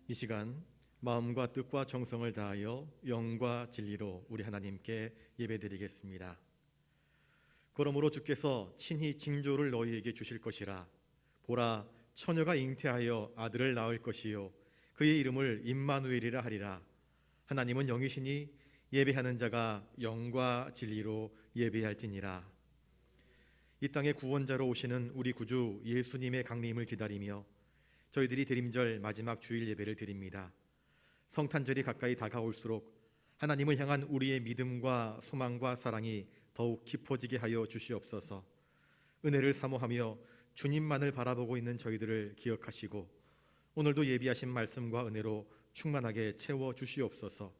이 시간 마음과 뜻과 정성을 다하여 영과 진리로 우리 하나님께 예배드리겠습니다. 그러므로 주께서 친히 징조를 너희에게 주실 것이라. 보라, 처녀가 잉태하여 아들을 낳을 것이요 그의 이름을 임마누엘이라 하리라. 하나님은 영이시니 예배하는 자가 영과 진리로 예배할지니라. 이 땅의 구원자로 오시는 우리 구주 예수님의 강림을 기다리며 저희들이 대림절 마지막 주일 예배를 드립니다. 성탄절이 가까이 다가올수록 하나님을 향한 우리의 믿음과 소망과 사랑이 더욱 깊어지게 하여 주시옵소서. 은혜를 사모하며 주님만을 바라보고 있는 저희들을 기억하시고 오늘도 예비하신 말씀과 은혜로 충만하게 채워 주시옵소서.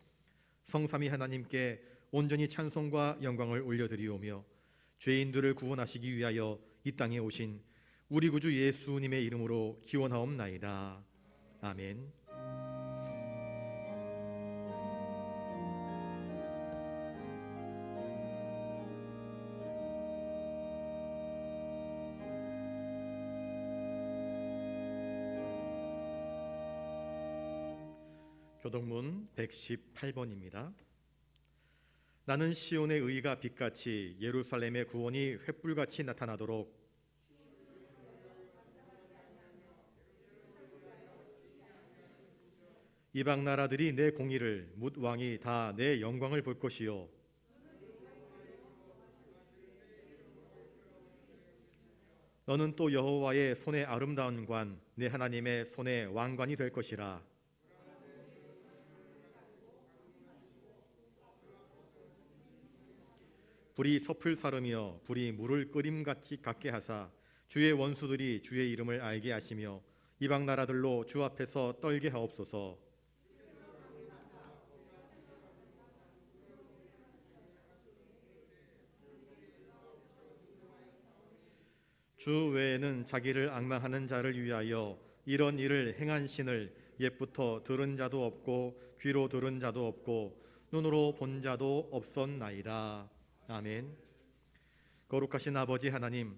성삼위 하나님께 온전히 찬송과 영광을 올려드리오며 죄인들을 구원하시기 위하여 이 땅에 오신 우리 구주 예수님의 이름으로 기원하옵나이다. 아멘. 교동문 118번입니다. 나는 시온의 의가 빛같이 예루살렘의 구원이 횃불같이 나타나도록 이방 나라들이 내 공의를 뭇 왕이 다 내 영광을 볼 것이요 너는 또 여호와의 손의 아름다운 관 내 하나님의 손의 왕관이 될 것이라. 불이 섭을 사르며 불이 물을 끓임 같게 하사 주의 원수들이 주의 이름을 알게 하시며 이방 나라들로 주 앞에서 떨게 하옵소서. 주 외에는 자기를 앙망하는 자를 위하여 이런 일을 행한 신을 옛부터 들은 자도 없고 귀로 들은 자도 없고 눈으로 본 자도 없었나이다. 아멘. 거룩하신 아버지 하나님,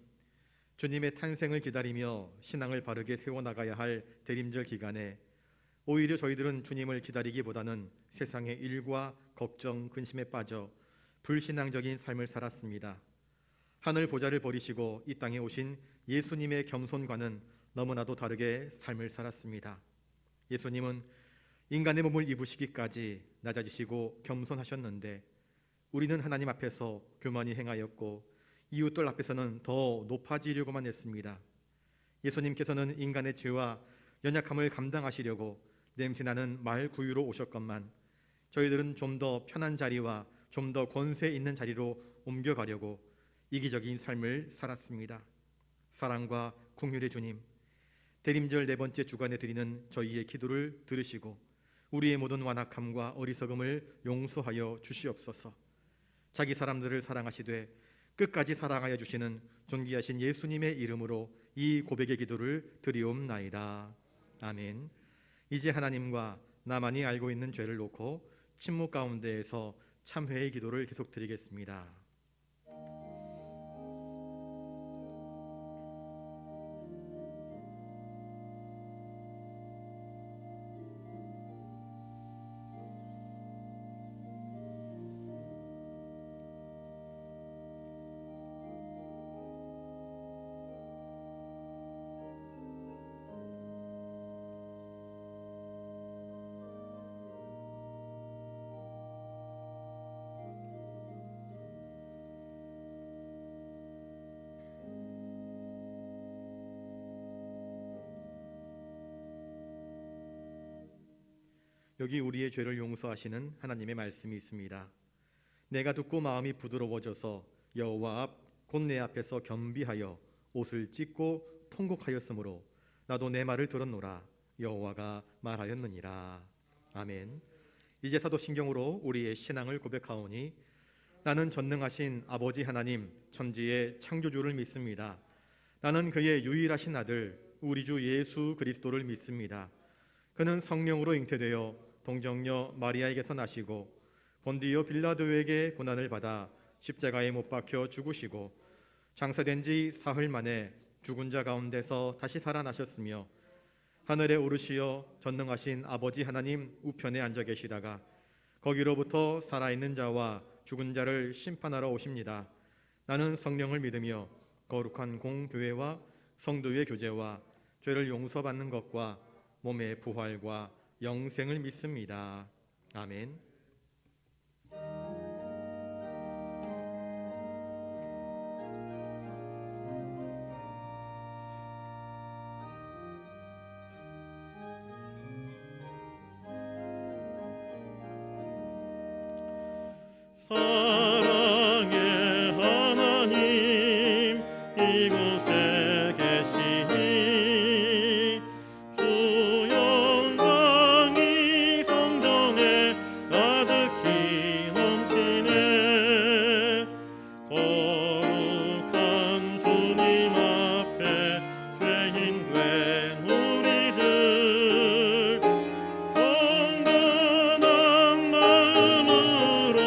주님의 탄생을 기다리며 신앙을 바르게 세워나가야 할 대림절 기간에 오히려 저희들은 주님을 기다리기보다는 세상의 일과 걱정, 근심에 빠져 불신앙적인 삶을 살았습니다. 하늘 보좌를 버리시고 이 땅에 오신 예수님의 겸손과는 너무나도 다르게 삶을 살았습니다. 예수님은 인간의 몸을 입으시기까지 낮아지시고 겸손하셨는데 우리는 하나님 앞에서 교만히 행하였고 이웃들 앞에서는 더 높아지려고만 했습니다. 예수님께서는 인간의 죄와 연약함을 감당하시려고 냄새나는 말 구유로 오셨건만 저희들은 좀 더 편한 자리와 좀 더 권세 있는 자리로 옮겨가려고 이기적인 삶을 살았습니다. 사랑과 긍휼의 주님, 대림절 네 번째 주간에 드리는 저희의 기도를 들으시고 우리의 모든 완악함과 어리석음을 용서하여 주시옵소서. 자기 사람들을 사랑하시되 끝까지 사랑하여 주시는 존귀하신 예수님의 이름으로 이 고백의 기도를 드리옵나이다. 아멘. 이제 하나님과 나만이 알고 있는 죄를 놓고 침묵 가운데에서 참회의 기도를 계속 드리겠습니다. 여기 우리의 죄를 용서하시는 하나님의 말씀이 있습니다. 내가 듣고 마음이 부드러워져서 여호와 앞 곧 내 앞에서 겸비하여 옷을 찢고 통곡하였으므로 나도 내 말을 들었노라. 여호와가 말하였느니라. 아멘. 이제 사도신경으로 우리의 신앙을 고백하오니 나는 전능하신 아버지 하나님 천지의 창조주를 믿습니다. 나는 그의 유일하신 아들 우리 주 예수 그리스도를 믿습니다. 그는 성령으로 잉태되어 동정녀 마리아에게서 나시고 본디오 빌라도에게 고난을 받아 십자가에 못 박혀 죽으시고 장사된 지 사흘 만에 죽은 자 가운데서 다시 살아나셨으며 하늘에 오르시어 전능하신 아버지 하나님 우편에 앉아 계시다가 거기로부터 살아있는 자와 죽은 자를 심판하러 오십니다. 나는 성령을 믿으며 거룩한 공교회와 성도의 교제와 죄를 용서받는 것과 몸의 부활과 영생을 믿습니다. 아멘. 사랑의 하나님 이곳에 계시니 주 영광이 성전에 가득히 넘치네. 거룩한 주님 앞에 죄인 된 우리들 건강한 마음으로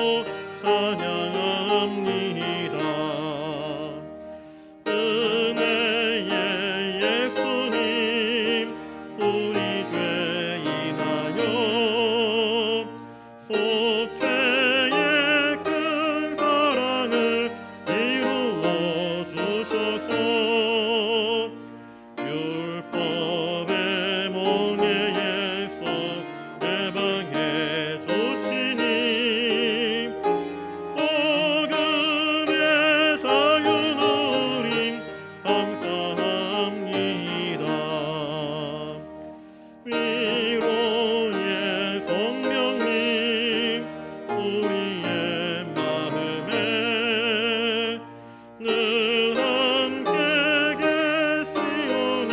찬양합니다. 은혜의 예수님 우리 죄 인하여 속죄의 큰 사랑을 이루어 주셔서 율법의 몽해에서 해방해 주시니 복음의 자유 누림 감사합니다. 위로의 성령님 우리의 마음에 늘 함께 계시오니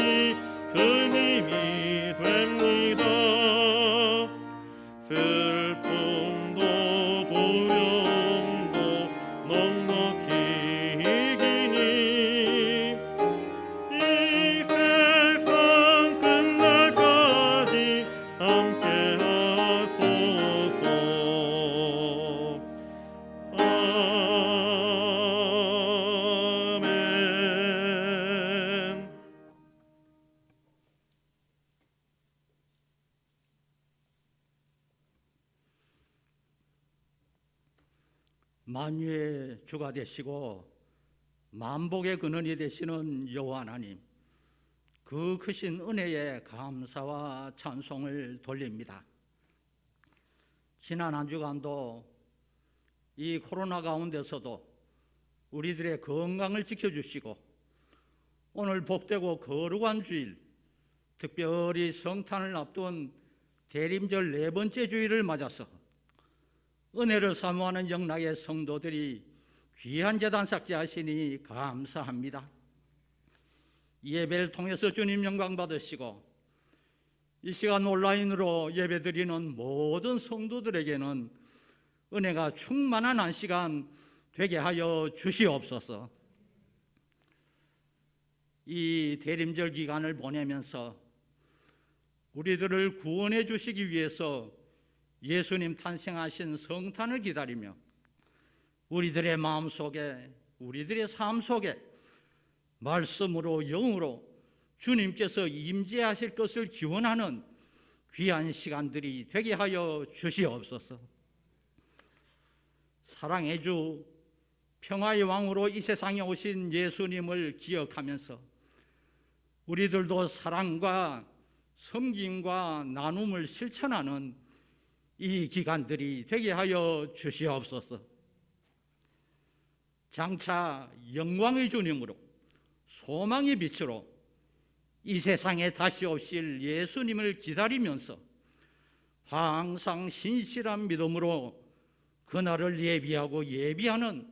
큰 힘이 됩니다. 슬픔도 두려움도 넉넉히 이기니 이 세상 끝날까지 함께 하소서. 아멘. 만유의 주가 되시고 만복의 근원이 되시는 여호와 하나님, 그 크신 은혜에 감사와 찬송을 돌립니다. 지난 한 주간도 이 코로나 가운데서도 우리들의 건강을 지켜주시고 오늘 복되고 거룩한 주일, 특별히 성탄을 앞둔 대림절 4번째 주일을 맞아서 은혜를 사모하는 영락의 성도들이 귀한 제단 쌓게 하시니 감사합니다. 이 예배를 통해서 주님 영광 받으시고 이 시간 온라인으로 예배드리는 모든 성도들에게는 은혜가 충만한 한 시간 되게 하여 주시옵소서. 이 대림절 기간을 보내면서 우리들을 구원해 주시기 위해서 예수님 탄생하신 성탄을 기다리며 우리들의 마음속에, 우리들의 삶 속에 말씀으로 영으로 주님께서 임재하실 것을 기원하는 귀한 시간들이 되게 하여 주시옵소서. 사랑의 주, 평화의 왕으로 이 세상에 오신 예수님을 기억하면서 우리들도 사랑과 섬김과 나눔을 실천하는 이 기간들이 되게 하여 주시옵소서. 장차 영광의 주님으로 소망의 빛으로 이 세상에 다시 오실 예수님을 기다리면서 항상 신실한 믿음으로 그날을 예비하고 예비하는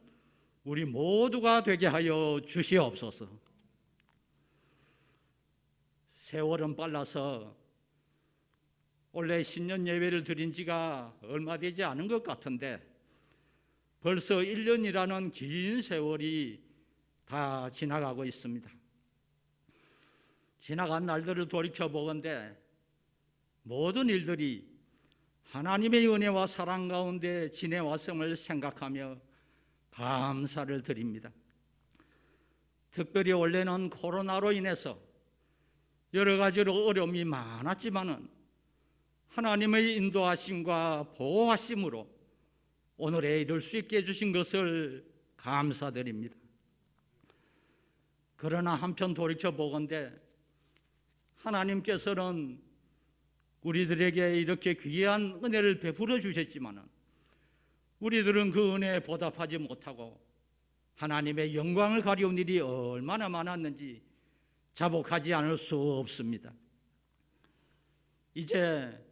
우리 모두가 되게 하여 주시옵소서. 세월은 빨라서 원래 신년 예배를 드린 지가 얼마 되지 않은 것 같은데 벌써 1년이라는 긴 세월이 다 지나가고 있습니다. 지나간 날들을 돌이켜보건대 모든 일들이 하나님의 은혜와 사랑 가운데 지내왔음을 생각하며 감사를 드립니다. 특별히 원래는 코로나로 인해서 여러 가지로 어려움이 많았지만은 하나님의 인도하심과 보호하심으로 오늘에 이룰 수 있게 해주신 것을 감사드립니다. 그러나 한편 돌이켜보건대 하나님께서는 우리들에게 이렇게 귀한 은혜를 베풀어 주셨지만은 우리들은 그 은혜에 보답하지 못하고 하나님의 영광을 가리운 일이 얼마나 많았는지 자복하지 않을 수 없습니다. 이제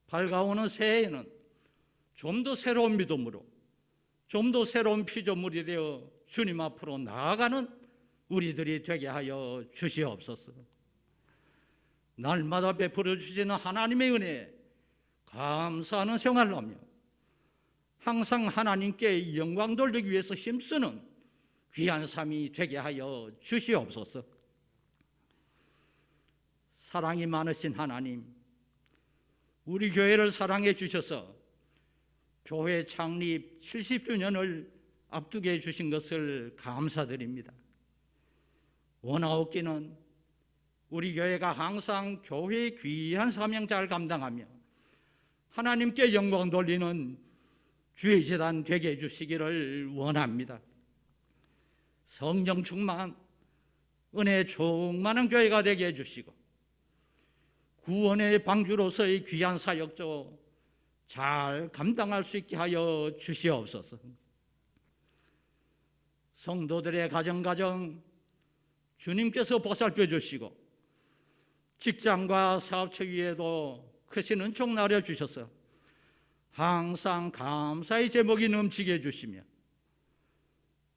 밝아오는 새해에는 좀 더 새로운 믿음으로, 좀 더 새로운 피조물이 되어 주님 앞으로 나아가는 우리들이 되게 하여 주시옵소서. 날마다 베풀어 주시는 하나님의 은혜에 감사하는 생활을 하며 항상 하나님께 영광 돌리기 위해서 힘쓰는 귀한 삶이 되게 하여 주시옵소서. 사랑이 많으신 하나님, 우리 교회를 사랑해 주셔서 교회 창립 70주년을 앞두게 해 주신 것을 감사드립니다. 원하옵기는 우리 교회가 항상 교회의 귀한 사명 잘 감당하며 하나님께 영광 돌리는 주의 재단 되게 해주시기를 원합니다. 성령 충만, 은혜 충만한 교회가 되게 해주시고 구원의 방주로서의 귀한 사역도 잘 감당할 수 있게 하여 주시옵소서. 성도들의 가정 주님께서 보살펴 주시고 직장과 사업처 위에도 크신 은총 나려 주셔서 항상 감사의 제목이 넘치게 해주시며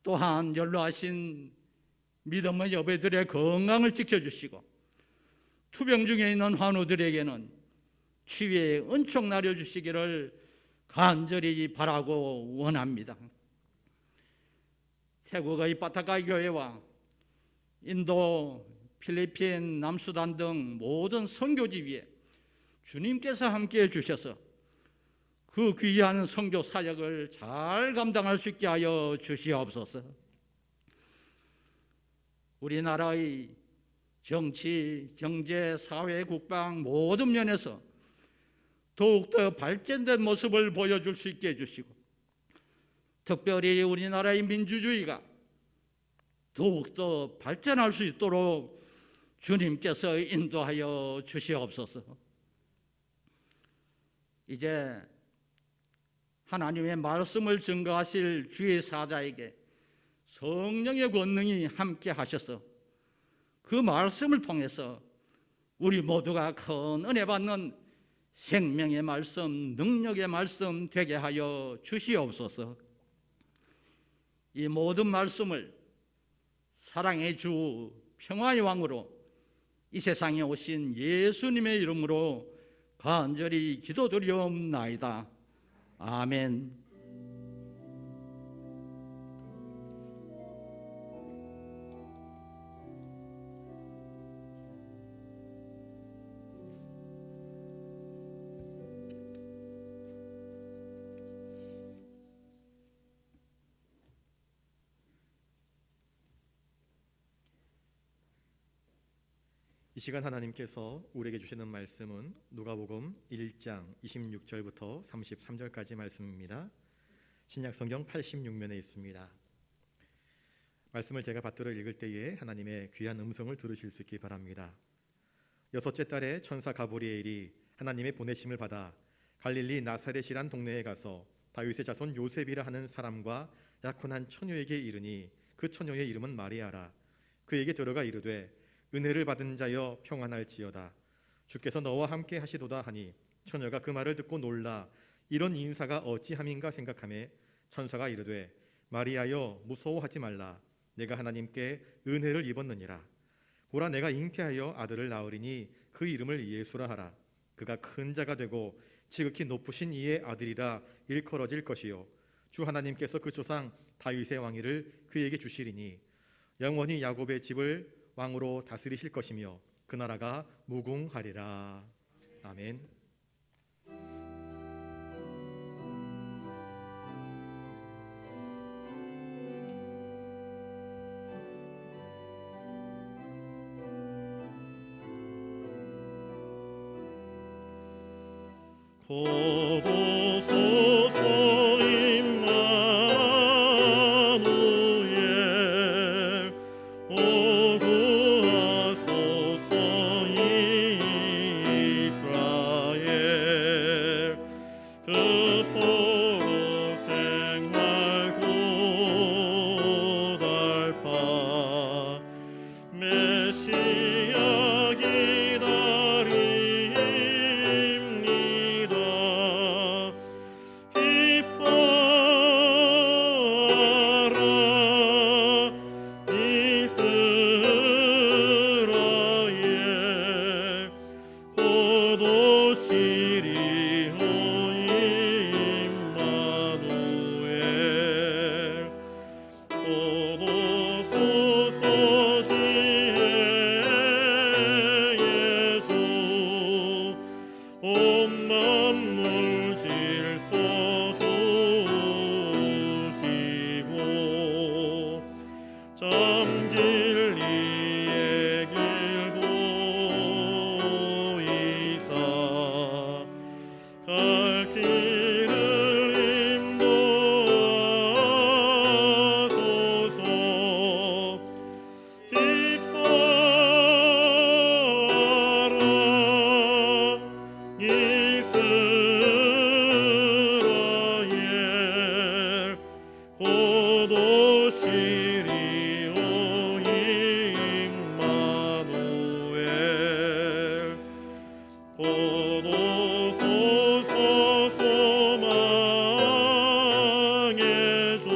또한 연로하신 믿음의 여배들의 건강을 지켜주시고 투병 중에 있는 환우들에게는 치유의 은총 나려 주시기를 간절히 바라고 원합니다. 태국의 바타카이 교회와 인도, 필리핀, 남수단 등 모든 선교지 위에 주님께서 함께해 주셔서 그 귀한 선교 사역을 잘 감당할 수 있게 하여 주시옵소서. 우리나라의 정치, 경제, 사회, 국방 모든 면에서 더욱더 발전된 모습을 보여줄 수 있게 해주시고 특별히 우리나라의 민주주의가 더욱더 발전할 수 있도록 주님께서 인도하여 주시옵소서. 이제 하나님의 말씀을 증거하실 주의 사자에게 성령의 권능이 함께 하셔서 그 말씀을 통해서 우리 모두가 큰 은혜 받는 생명의 말씀, 능력의 말씀 되게 하여 주시옵소서. 이 모든 말씀을 사랑의 주, 평화의 왕으로 이 세상에 오신 예수님의 이름으로 간절히 기도드리옵나이다. 아멘. 이 시간 하나님께서 우리에게 주시는 말씀은 누가복음 1장 26절부터 33절까지 말씀입니다. 신약성경 86면에 있습니다. 말씀을 제가 받들어 읽을 때에 하나님의 귀한 음성을 들으실 수 있기 바랍니다. 여섯째 달에 천사 가브리엘이 하나님의 보내심을 받아 갈릴리 나사렛이란 동네에 가서 다윗의 자손 요셉이라 하는 사람과 약혼한 처녀에게 이르니 그 처녀의 이름은 마리아라. 그에게 들어가 이르되 은혜를 받은 자여 평안할지어다. 주께서 너와 함께 하시도다 하니 처녀가 그 말을 듣고 놀라 이런 인사가 어찌함인가 생각하매 천사가 이르되 마리아여 무서워하지 말라. 내가 하나님께 은혜를 입었느니라. 보라 내가 잉태하여 아들을 낳으리니 그 이름을 예수라 하라. 그가 큰 자가 되고 지극히 높으신 이의 아들이라 일컬어질 것이요 주 하나님께서 그 조상 다윗의 왕위를 그에게 주시리니 영원히 야곱의 집을 왕으로 다스리실 것이며 그 나라가 무궁하리라. 아멘. 보소서 임마누엘 오구하소서 이스라엘 그포로 생활 고달파 메시아 기다립니다. 기뻐하라 이스라엘 곧 오시리 오 임마누엘 곧 오소서 지혜 예수 온 만물 질서수시고 참 진리의 길 보이사 갈 길을 인도하소서 기뻐하라 이스라엘 곧 오시리 오 임마누엘 곧 오소서 소망의 주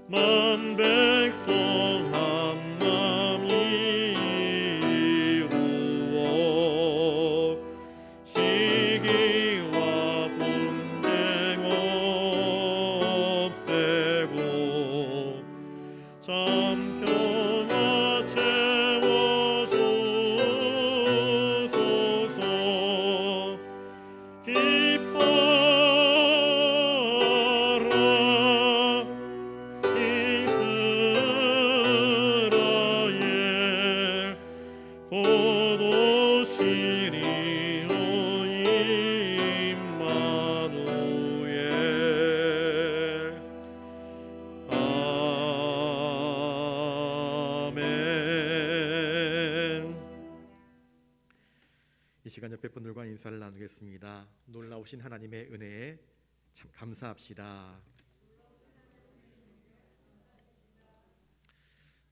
만 백성 한마음 이루어 시기와 분쟁 없애고 참 평화 채워주소서 기뻐하라 이스라엘 곧 오시리 오 임마누엘 아멘. 이 시간 옆에 분들과 인사를 나누겠습니다. 놀라우신 하나님의 은혜에 참 감사합시다.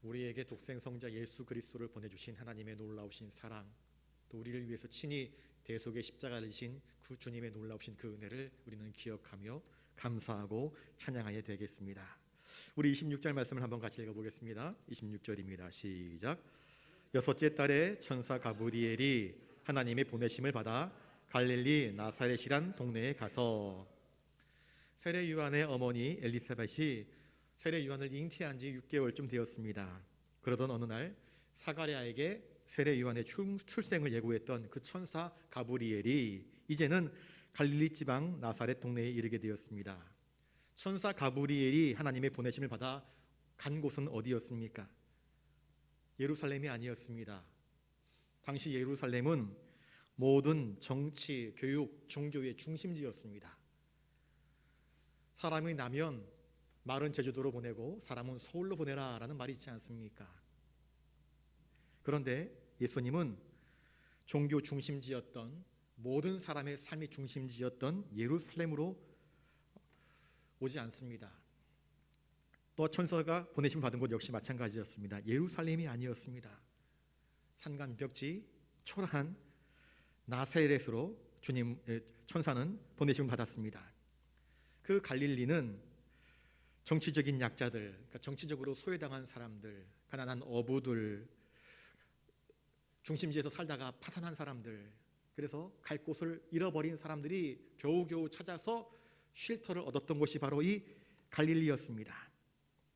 우리에게 독생 성자 예수 그리스도를 보내주신 하나님의 놀라우신 사랑, 또 우리를 위해서 친히 대속의 십자가를 지신 그 주님의 놀라우신 그 은혜를 우리는 기억하며 감사하고 찬양하게 되겠습니다. 우리 26절 말씀을 한번 같이 읽어보겠습니다. 26절입니다. 시작. 여섯째 달에 천사 가브리엘이 하나님의 보내심을 받아 갈릴리 나사렛이란 동네에 가서, 세례 요한의 어머니 엘리사벳이 세례 요한을 잉태한 지 6개월쯤 되었습니다. 그러던 어느 날 사가랴에게 세례 요한의 출생을 예고했던 그 천사 가브리엘이 이제는 갈릴리 지방 나사렛 동네에 이르게 되었습니다. 천사 가브리엘이 하나님의 보내심을 받아 간 곳은 어디였습니까? 예루살렘이 아니었습니다. 당시 예루살렘은 모든 정치, 교육, 종교의 중심지였습니다. 사람이 나면 말은 제주도로 보내고 사람은 서울로 보내라 라는 말이 있지 않습니까? 그런데 예수님은 종교 중심지였던, 모든 사람의 삶의 중심지였던 예루살렘으로 오지 않습니다. 또 천사가 보내심을 받은 곳 역시 마찬가지였습니다. 예루살렘이 아니었습니다. 산간벽지 초라한 나사렛으로 천사는 보내심을 받았습니다. 그 갈릴리는 정치적인 약자들, 그러니까 정치적으로 소외당한 사람들, 가난한 어부들, 중심지에서 살다가 파산한 사람들, 그래서 갈 곳을 잃어버린 사람들이 겨우겨우 찾아서 쉘터를 얻었던 곳이 바로 이 갈릴리였습니다.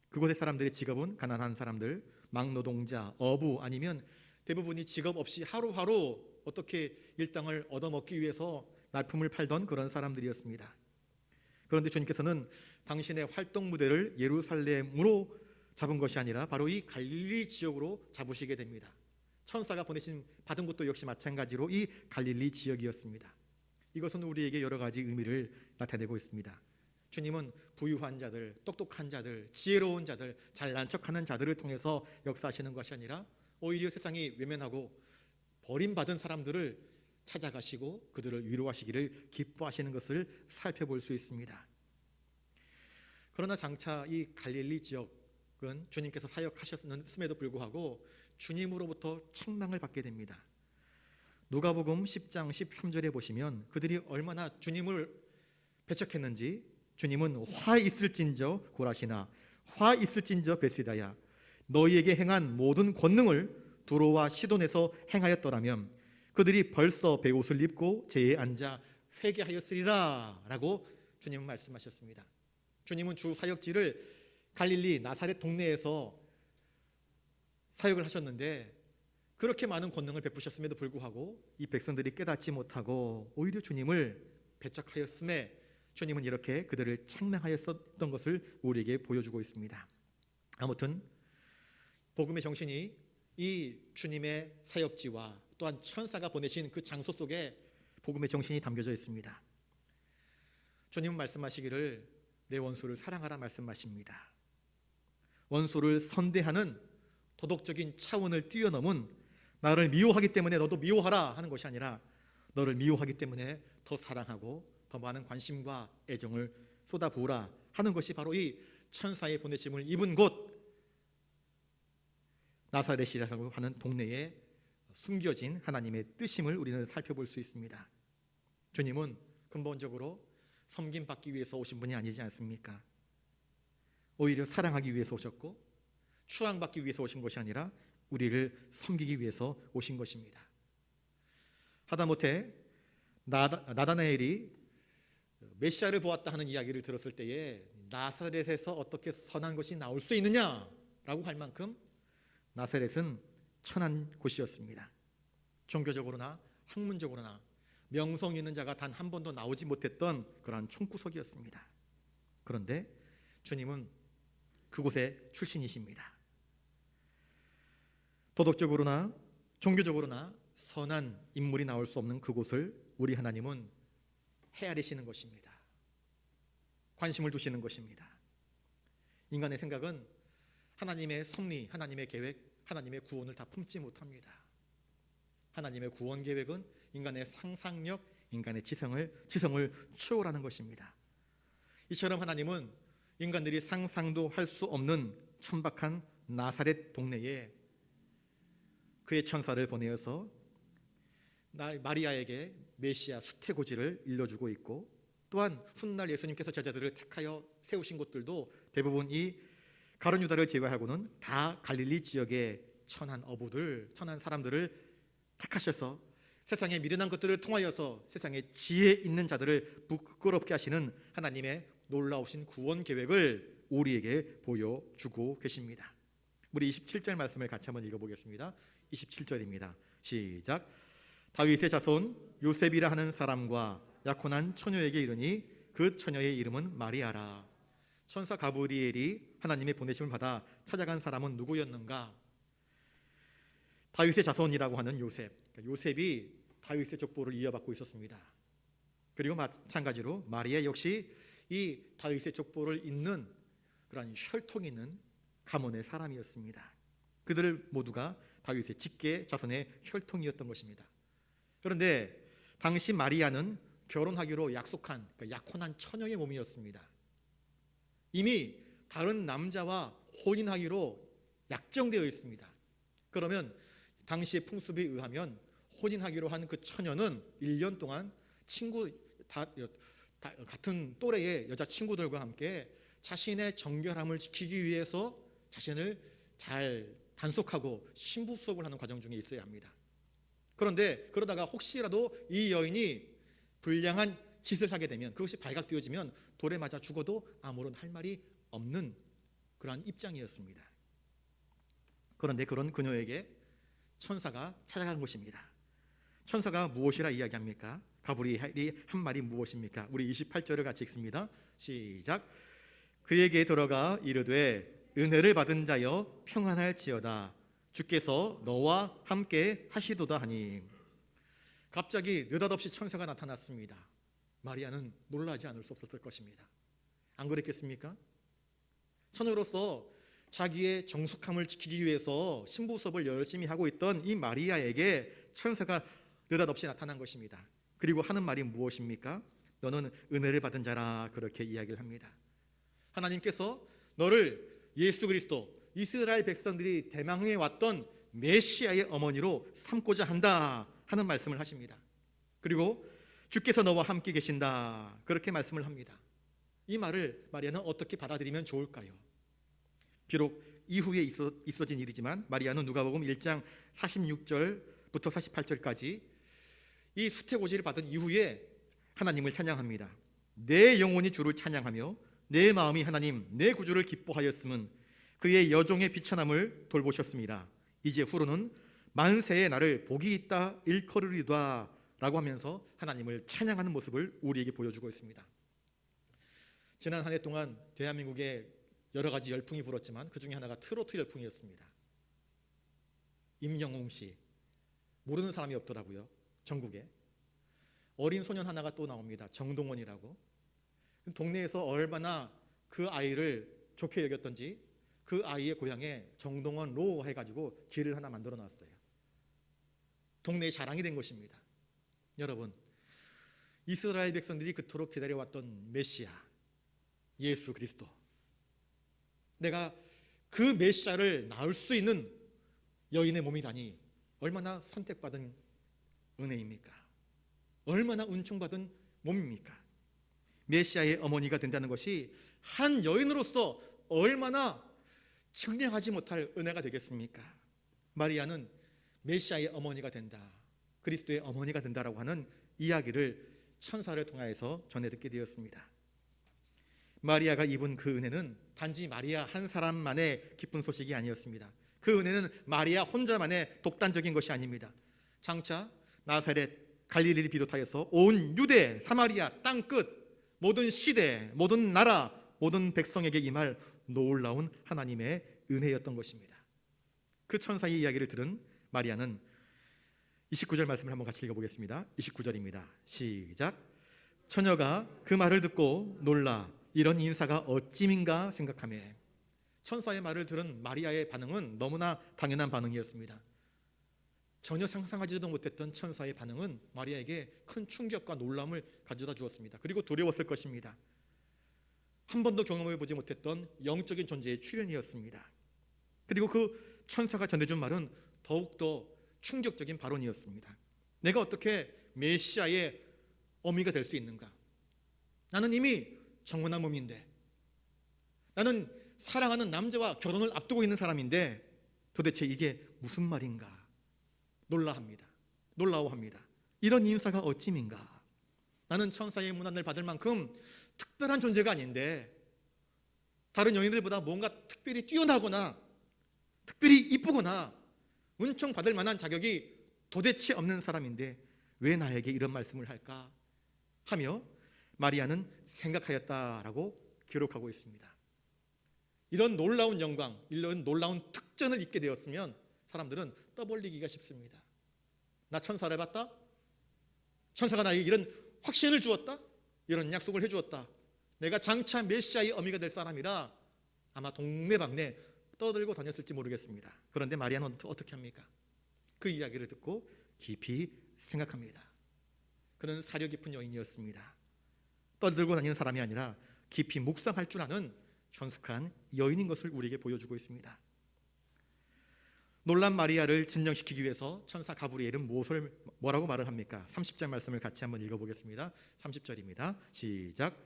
그곳의 사람들의 직업은 가난한 사람들, 막노동자, 어부, 아니면 대부분이 직업 없이 하루하루 어떻게 일당을 얻어먹기 위해서 날품을 팔던 그런 사람들이었습니다. 그런데 주님께서는 당신의 활동 무대를 예루살렘으로 잡은 것이 아니라 바로 이 갈릴리 지역으로 잡으시게 됩니다. 천사가 보내신 받은 곳도 역시 마찬가지로 이 갈릴리 지역이었습니다. 이것은 우리에게 여러 가지 의미를 나타내고 있습니다. 주님은 부유한 자들, 똑똑한 자들, 지혜로운 자들, 잘난 척하는 자들을 통해서 역사하시는 것이 아니라 오히려 세상이 외면하고 버림받은 사람들을 찾아가시고 그들을 위로하시기를 기뻐하시는 것을 살펴볼 수 있습니다. 그러나 장차 이 갈릴리 지역은 주님께서 사역하셨음에도 불구하고 주님으로부터 책망을 받게 됩니다. 누가복음 10장 13절에 보시면 그들이 얼마나 주님을 배척했는지, 주님은 화 있을진저 고라시나 화 있을진저 베세다야 너희에게 행한 모든 권능을 두로와 시돈에서 행하였더라면 그들이 벌써 베옷을 입고 제에 앉아 회개하였으리라 라고 주님은 말씀하셨습니다. 주님은 주 사역지를 갈릴리 나사렛 동네에서 사역을 하셨는데 그렇게 많은 권능을 베푸셨음에도 불구하고 이 백성들이 깨닫지 못하고 오히려 주님을 배척하였음에 주님은 이렇게 그들을 책망하였던 것을 우리에게 보여주고 있습니다. 아무튼 복음의 정신이 이 주님의 사역지와 또한 천사가 보내신 그 장소 속에 복음의 정신이 담겨져 있습니다. 주님은 말씀하시기를 내 원수를 사랑하라 말씀하십니다. 원수를 선대하는 도덕적인 차원을 뛰어넘은 나를 미워하기 때문에 너도 미워하라 하는 것이 아니라 너를 미워하기 때문에 더 사랑하고 더 많은 관심과 애정을 쏟아부으라 하는 것이 바로 이 천사의 보내심을 입은 곳 나사렛이라고 하는 동네에 숨겨진 하나님의 뜻임을 우리는 살펴볼 수 있습니다. 주님은 근본적으로 섬김받기 위해서 오신 분이 아니지 않습니까? 오히려 사랑하기 위해서 오셨고 추앙받기 위해서 오신 것이 아니라 우리를 섬기기 위해서 오신 것입니다. 하다못해 나다나엘이 메시아를 보았다 하는 이야기를 들었을 때에 나사렛에서 어떻게 선한 것이 나올 수 있느냐라고 할 만큼 나사렛은 천한 곳이었습니다. 종교적으로나 학문적으로나 명성 있는 자가 단 한 번도 나오지 못했던 그러한 총구석이었습니다. 그런데 주님은 그곳의 출신이십니다. 도덕적으로나 종교적으로나 선한 인물이 나올 수 없는 그곳을 우리 하나님은 헤아리시는 것입니다. 관심을 두시는 것입니다. 인간의 생각은 하나님의 섭리, 하나님의 계획, 하나님의 구원을 다 품지 못합니다. 하나님의 구원 계획은 인간의 상상력, 인간의 지성을 초월하는 것입니다. 이처럼 하나님은 인간들이 상상도 할 수 없는 천박한 나사렛 동네에 그의 천사를 보내어서 마리아에게 메시아 수태고지를 일러주고 있고 또한 훗날 예수님께서 제자들을 택하여 세우신 곳들도 대부분 이 가룟 유다를 제외하고는 다 갈릴리 지역의 천한 어부들, 천한 사람들을 택하셔서 세상의 미련한 것들을 통하여서 세상에 지혜 있는 자들을 부끄럽게 하시는 하나님의 놀라우신 구원 계획을 우리에게 보여주고 계십니다. 우리 27절 말씀을 같이 한번 읽어보겠습니다. 27절입니다. 시작. 다윗의 자손 요셉이라 하는 사람과 약혼한 처녀에게 이르니 그 처녀의 이름은 마리아라. 천사 가브리엘이 하나님의 보내심을 받아 찾아간 사람은 누구였는가? 다윗의 자손이라고 하는 요셉. 요셉이 다윗의 족보를 이어받고 있었습니다. 그리고 마찬가지로 마리아 역시 이 다윗의 족보를 잇는 그런 혈통 있는 가문의 사람이었습니다. 그들 모두가 다윗의 직계 자손의 혈통이었던 것입니다. 그런데 당시 마리아는 결혼하기로 약속한 약혼한 처녀의 몸이었습니다. 이미 다른 남자와 혼인하기로 약정되어 있습니다. 그러면 당시의 풍습에 의하면 혼인하기로 한 그 처녀는 1년 동안 같은 또래의 여자친구들과 함께 자신의 정결함을 지키기 위해서 자신을 잘 단속하고 신부 수업을 하는 과정 중에 있어야 합니다. 그런데 그러다가 혹시라도 이 여인이 불량한 짓을 하게 되면 그것이 발각되어지면 돌에 맞아 죽어도 아무런 할 말이 없는 그러한 입장이었습니다. 그런데 그런 그녀에게 천사가 찾아간 것입니다. 천사가 무엇이라 이야기합니까? 가브리엘이 한 말이 무엇입니까? 우리 28절을 같이 읽습니다. 시작. 그에게 들어가 이르되 은혜를 받은 자여 평안할지어다. 주께서 너와 함께 하시도다 하니. 갑자기 느닷없이 천사가 나타났습니다. 마리아는 놀라지 않을 수 없었을 것입니다. 안 그랬겠습니까? 처녀로서 자기의 정숙함을 지키기 위해서 신부 수업을 열심히 하고 있던 이 마리아에게 천사가 느닷없이 나타난 것입니다. 그리고 하는 말이 무엇입니까? 너는 은혜를 받은 자라, 그렇게 이야기를 합니다. 하나님께서 너를 예수 그리스도, 이스라엘 백성들이 대망해 왔던 메시아의 어머니로 삼고자 한다 하는 말씀을 하십니다. 그리고 주께서 너와 함께 계신다, 그렇게 말씀을 합니다. 이 말을 마리아는 어떻게 받아들이면 좋을까요? 비록 이후에 있어진 일이지만 마리아는 누가복음 1장 46절부터 48절까지 이 수태고지를 받은 이후에 하나님을 찬양합니다. 내 영혼이 주를 찬양하며 내 마음이 하나님 내 구주를 기뻐하였음은 그의 여종의 비천함을 돌보셨습니다. 이제 후로는 만세의 나를 복이 있다 일컬으리다 라고 하면서 하나님을 찬양하는 모습을 우리에게 보여주고 있습니다. 지난 한 해 동안 대한민국에 여러 가지 열풍이 불었지만 그 중에 하나가 트로트 열풍이었습니다. 임영웅 씨, 모르는 사람이 없더라고요. 전국에. 어린 소년 하나가 또 나옵니다. 정동원이라고. 동네에서 얼마나 그 아이를 좋게 여겼던지 그 아이의 고향에 정동원로 해가지고 길을 하나 만들어 놨어요. 동네의 자랑이 된 것입니다. 여러분, 이스라엘 백성들이 그토록 기다려왔던 메시아 예수 그리스도, 내가 그 메시아를 낳을 수 있는 여인의 몸이라니 얼마나 선택받은 은혜입니까? 얼마나 은총받은 몸입니까? 메시아의 어머니가 된다는 것이 한 여인으로서 얼마나 측량하지 못할 은혜가 되겠습니까? 마리아는 메시아의 어머니가 된다, 그리스도의 어머니가 된다라고 하는 이야기를 천사를 통하여서 전해 듣게 되었습니다. 마리아가 입은 그 은혜는 단지 마리아 한 사람만의 기쁜 소식이 아니었습니다. 그 은혜는 마리아 혼자만의 독단적인 것이 아닙니다. 장차 나사렛 갈릴리를 비롯하여서 온 유대 사마리아 땅끝 모든 시대 모든 나라 모든 백성에게 임할 놀라운 하나님의 은혜였던 것입니다. 그 천사의 이야기를 들은 마리아는 29절 말씀을 한번 같이 읽어보겠습니다. 29절입니다. 시작. 처녀가 그 말을 듣고 놀라 이런 인사가 어찌민가 생각하며. 천사의 말을 들은 마리아의 반응은 너무나 당연한 반응이었습니다. 전혀 상상하지도 못했던 천사의 반응은 마리아에게 큰 충격과 놀람을 가져다 주었습니다. 그리고 두려웠을 것입니다. 한 번도 경험해보지 못했던 영적인 존재의 출현이었습니다. 그리고 그 천사가 전해준 말은 더욱더 충격적인 발언이었습니다. 내가 어떻게 메시아의 어미가 될 수 있는가? 나는 이미 정혼한 몸인데, 나는 사랑하는 남자와 결혼을 앞두고 있는 사람인데 도대체 이게 무슨 말인가? 놀라워합니다. 이런 인사가 어찌민가? 나는 천사의 문안을 받을 만큼 특별한 존재가 아닌데, 다른 여인들보다 뭔가 특별히 뛰어나거나 특별히 이쁘거나 은총 받을 만한 자격이 도대체 없는 사람인데 왜 나에게 이런 말씀을 할까? 하며 마리아는 생각하였다라고 기록하고 있습니다. 이런 놀라운 영광, 이런 놀라운 특전을 입게 되었으면 사람들은 떠벌리기가 쉽습니다. 나 천사를 봤다? 천사가 나에게 이런 확신을 주었다? 이런 약속을 해주었다. 내가 장차 메시아의 어미가 될 사람이라 아마 동네방네 떠들고 다녔을지 모르겠습니다. 그런데 마리아는 어떻게 합니까? 그 이야기를 듣고 깊이 생각합니다. 그는 사려 깊은 여인이었습니다. 떠들고 다니는 사람이 아니라 깊이 묵상할 줄 아는 현숙한 여인인 것을 우리에게 보여주고 있습니다. 놀란 마리아를 진정시키기 위해서 천사 가브리엘은 뭐라고 말을 합니까? 30절 말씀을 같이 한번 읽어보겠습니다. 30절입니다. 시작.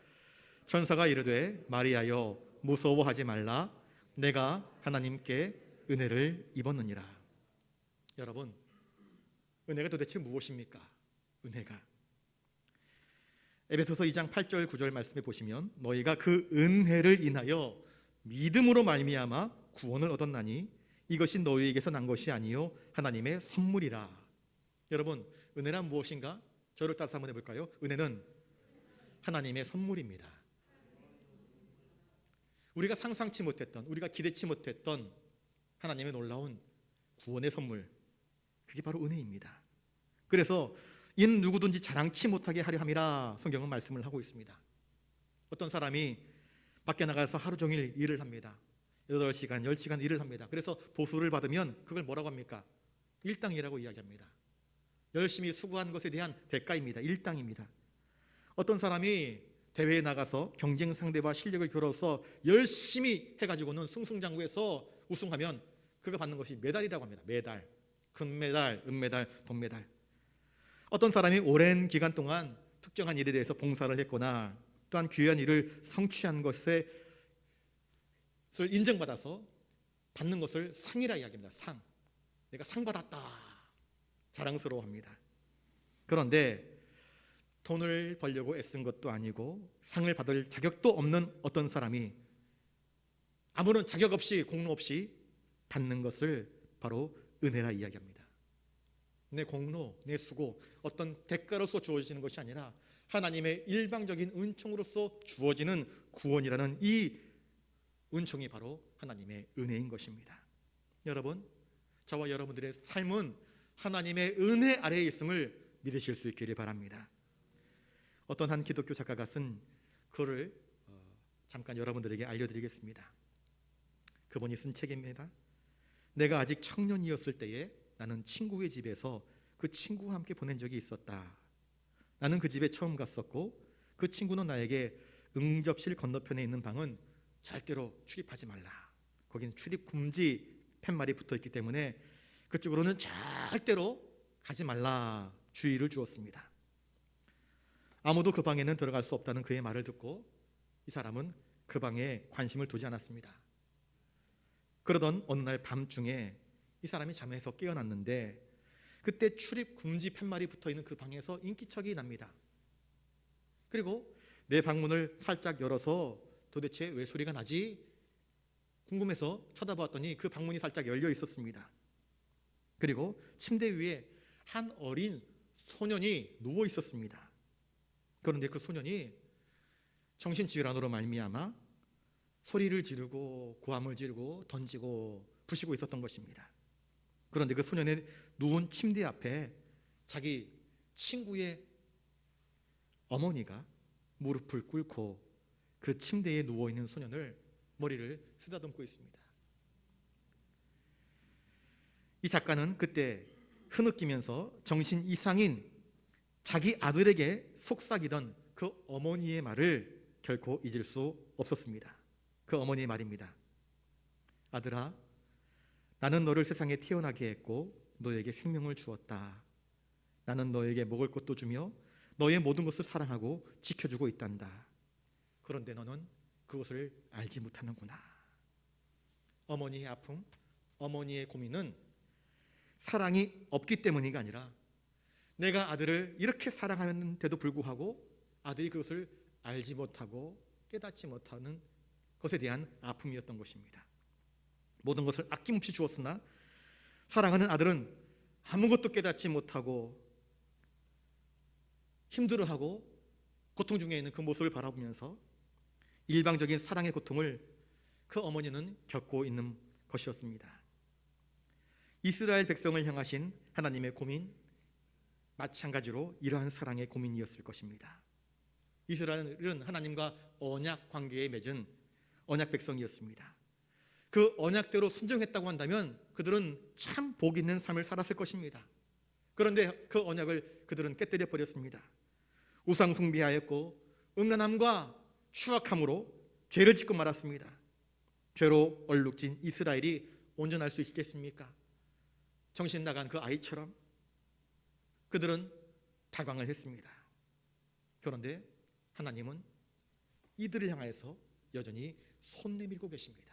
천사가 이르되 마리아여 무서워하지 말라. 내가 하나님께 은혜를 입었느니라. 여러분, 은혜가 도대체 무엇입니까? 은혜가 에베소서 2장 8절 9절 말씀에 보시면 너희가 그 은혜를 인하여 믿음으로 말미암아 구원을 얻었나니 이것이 너희에게서 난 것이 아니요 하나님의 선물이라. 여러분, 은혜란 무엇인가? 저를 따라서 한번 해볼까요? 은혜는 하나님의 선물입니다. 우리가 상상치 못했던, 우리가 기대치 못했던 하나님의 놀라운 구원의 선물, 그게 바로 은혜입니다. 그래서 이는 누구든지 자랑치 못하게 하려 함이라 성경은 말씀을 하고 있습니다. 어떤 사람이 밖에 나가서 하루 종일 일을 합니다. 8시간, 10시간 일을 합니다. 그래서 보수를 받으면 그걸 뭐라고 합니까? 일당이라고 이야기합니다. 열심히 수고한 것에 대한 대가입니다. 일당입니다. 어떤 사람이 대회에 나가서 경쟁 상대와 실력을 겨뤄서 열심히 해가지고는 승승장구해서 우승하면 그거 받는 것이 메달이라고 합니다. 메달, 금메달, 은메달, 동메달. 어떤 사람이 오랜 기간 동안 특정한 일에 대해서 봉사를 했거나 또한 귀한 일을 성취한 것을 인정받아서 받는 것을 상이라 이야기합니다. 상. 내가 상 받았다. 자랑스러워합니다. 그런데 돈을 벌려고 애쓴 것도 아니고 상을 받을 자격도 없는 어떤 사람이 아무런 자격 없이 공로 없이 받는 것을 바로 은혜라 이야기합니다. 내 공로, 내 수고, 어떤 대가로서 주어지는 것이 아니라 하나님의 일방적인 은총으로서 주어지는 구원이라는 이 은총이 바로 하나님의 은혜인 것입니다. 여러분, 저와 여러분들의 삶은 하나님의 은혜 아래에 있음을 믿으실 수 있기를 바랍니다. 어떤 한 기독교 작가가 쓴 글을 잠깐 여러분들에게 알려드리겠습니다. 그분이 쓴 책입니다. 내가 아직 청년이었을 때에 나는 친구의 집에서 그 친구와 함께 보낸 적이 있었다. 나는 그 집에 처음 갔었고 그 친구는 나에게 응접실 건너편에 있는 방은 절대로 출입하지 말라. 거기는 출입 금지 팻말이 붙어있기 때문에 그쪽으로는 절대로 가지 말라 주의를 주었습니다. 아무도 그 방에는 들어갈 수 없다는 그의 말을 듣고 이 사람은 그 방에 관심을 두지 않았습니다. 그러던 어느 날 밤중에 이 사람이 잠에서 깨어났는데 그때 출입 금지 팻말이 붙어있는 그 방에서 인기척이 납니다. 그리고 내 방문을 살짝 열어서 도대체 왜 소리가 나지? 궁금해서 쳐다보았더니 그 방문이 살짝 열려 있었습니다. 그리고 침대 위에 한 어린 소년이 누워 있었습니다. 그런데 그 소년이 정신질환으로 말미암아 소리를 지르고 고함을 지르고 던지고 부시고 있었던 것입니다. 그런데 그 소년의 누운 침대 앞에 자기 친구의 어머니가 무릎을 꿇고 그 침대에 누워있는 소년을 머리를 쓰다듬고 있습니다. 이 작가는 그때 흐느끼면서 정신 이상인 자기 아들에게 속삭이던 그 어머니의 말을 결코 잊을 수 없었습니다. 그 어머니의 말입니다. 아들아, 나는 너를 세상에 태어나게 했고 너에게 생명을 주었다. 나는 너에게 먹을 것도 주며 너의 모든 것을 사랑하고 지켜주고 있단다. 그런데 너는 그것을 알지 못하는구나. 어머니의 아픔, 어머니의 고민은 사랑이 없기 때문이 아니라 내가 아들을 이렇게 사랑하는데도 불구하고 아들이 그것을 알지 못하고 깨닫지 못하는 것에 대한 아픔이었던 것입니다. 모든 것을 아낌없이 주었으나 사랑하는 아들은 아무것도 깨닫지 못하고 힘들어하고 고통 중에 있는 그 모습을 바라보면서 일방적인 사랑의 고통을 그 어머니는 겪고 있는 것이었습니다. 이스라엘 백성을 향하신 하나님의 고민, 마찬가지로 이러한 사랑의 고민이었을 것입니다. 이스라엘은 하나님과 언약 관계에 맺은 언약 백성이었습니다. 그 언약대로 순종했다고 한다면 그들은 참 복 있는 삶을 살았을 것입니다. 그런데 그 언약을 그들은 깨뜨려 버렸습니다. 우상 숭배하였고 음란함과 추악함으로 죄를 짓고 말았습니다. 죄로 얼룩진 이스라엘이 온전할 수 있겠습니까? 정신 나간 그 아이처럼 그들은 타강을 했습니다. 그런데 하나님은 이들을 향해서 여전히 손 내밀고 계십니다.